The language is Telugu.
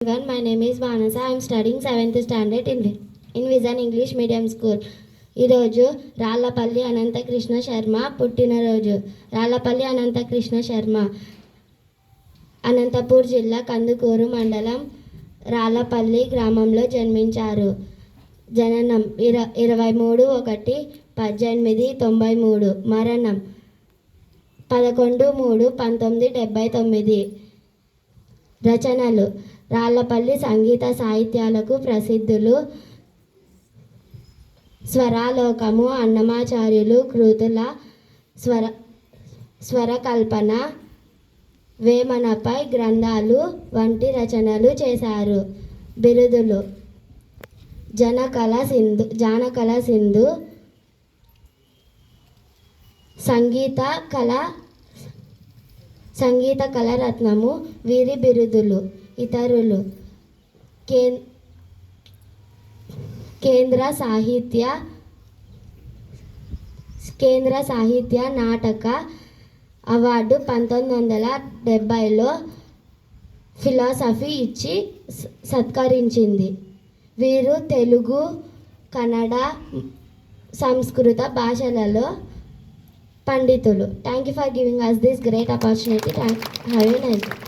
Everyone, my name is Vanasa. I am studying 7th standard in Vision English Medium School. ఈరోజు రాళ్లపల్లి అనంతకృష్ణ శర్మ పుట్టినరోజు. రాళ్లపల్లి అనంతకృష్ణ శర్మ అనంతపూర్ జిల్లా కందుకూరు మండలం రాళ్లపల్లి గ్రామంలో జన్మించారు. జననం 23/1/1893. మరణం 11/3/1979. రచనలు రాళ్లపల్లి సంగీత సాహిత్యాలకు ప్రసిద్ధులు. స్వరాలోకము, అన్నమాచార్యులు, కృతుల స్వరకల్పన, వేమనపై గ్రంథాలు వంటి రచనలు చేశారు. బిరుదులు జానకళ సింధు, సంగీత కళారత్నము వీరి బిరుదులు. ఇతరులు కేంద్ర సాహిత్య నాటక అవార్డు 1970లో ఫిలాసఫీ ఇచ్చి సత్కరించింది. వీరు తెలుగు, కన్నడ, సంస్కృత భాషలలో పండితులు. Thank you for giving us this great opportunity. Have a nice day.